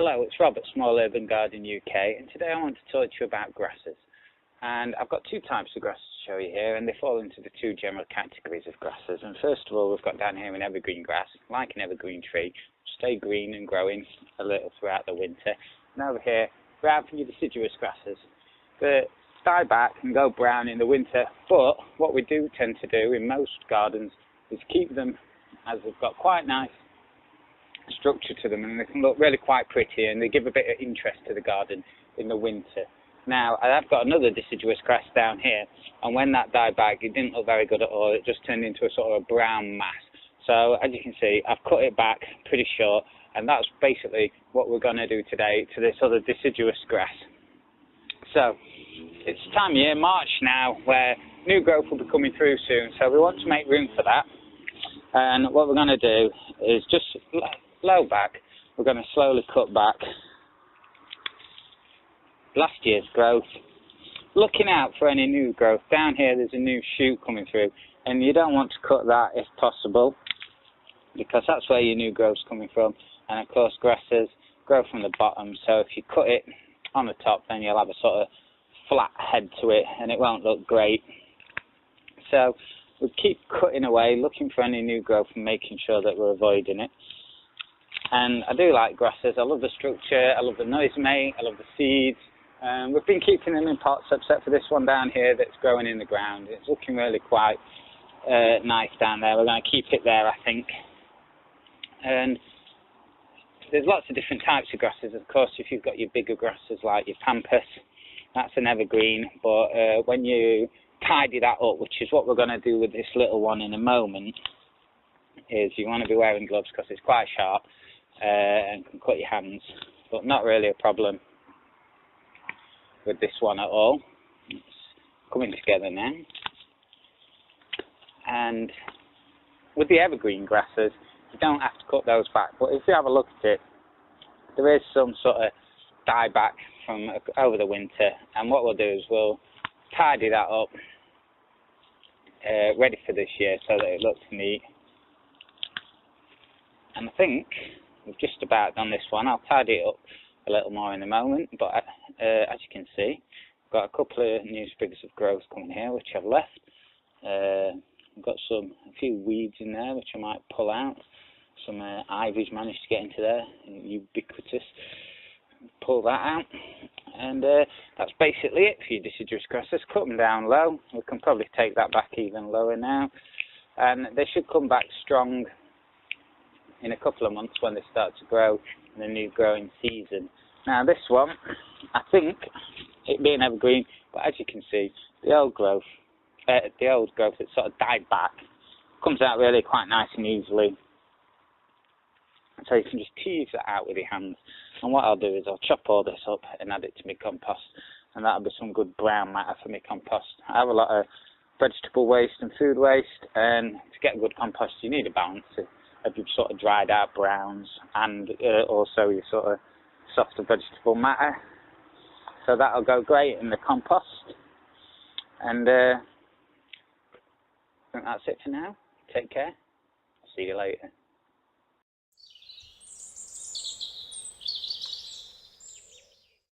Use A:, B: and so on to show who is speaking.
A: Hello, it's Rob at Small Urban Garden UK, and today I want to talk to you about grasses. And I've got two types of grasses to show you here, and they fall into the two general categories of grasses. And first of all, we've got down here an evergreen grass, like an evergreen tree, stay green and growing a little throughout the winter. And over here, we have your deciduous grasses that die back and go brown in the winter, but what we do tend to do in most gardens is keep them as they've got quite nice structure to them, and they can look really quite pretty, and they give a bit of interest to the garden in the winter. Now, I've got another deciduous grass down here, and when that died back, it didn't look very good at all. It just turned into a sort of a brown mass. So, as you can see, I've cut it back pretty short, and that's basically what we're going to do today to this other deciduous grass. So, it's time of year, March now, where new growth will be coming through soon, so we want to make room for that. And what we're going to do is just low back, we're going to slowly cut back last year's growth, looking out for any new growth. Down here there's a new shoot coming through, and you don't want to cut that if possible, because that's where your new growth's coming from. And of course grasses grow from the bottom, so if you cut it on the top, then you'll have a sort of flat head to it and it won't look great. So we'll keep cutting away, looking for any new growth and making sure that we're avoiding it. And I do like grasses. I love the structure, I love the noise they make, I love the seeds. We've been keeping them in pots, except for this one down here that's growing in the ground. It's looking really quite nice down there. We're going to keep it there, I think. And there's lots of different types of grasses. Of course, if you've got your bigger grasses like your pampas, that's an evergreen. But when you tidy that up, which is what we're going to do with this little one in a moment, is you want to be wearing gloves because it's quite sharp and can cut your hands, but not really a problem with this one at all. It's coming together now. And with the evergreen grasses, you don't have to cut those back, but if you have a look at it, there is some sort of die back from over the winter, and what we'll do is we'll tidy that up ready for this year so that it looks neat. And I think we've just about done this one. I'll tidy it up a little more in a moment, but as you can see, I've got a couple of new sprigs of growth coming here which I've left. I've got a few weeds in there which I might pull out. Some ivy's managed to get into there, ubiquitous. Pull that out, and that's basically it for your deciduous grasses. Cut them down low. We can probably take that back even lower now, and they should come back strong in a couple of months when they start to grow in the new growing season. Now this one, I think, it being evergreen, but as you can see, the old growth that sort of died back comes out really quite nice and easily. So you can just tease that out with your hands. And what I'll do is I'll chop all this up and add it to my compost, and that'll be some good brown matter for my compost. I have a lot of vegetable waste and food waste, and to get good compost you need a balance of your sort of dried out browns and also your sort of softer vegetable matter. So that'll go great in the compost. And I think that's it for now. Take care. See you later.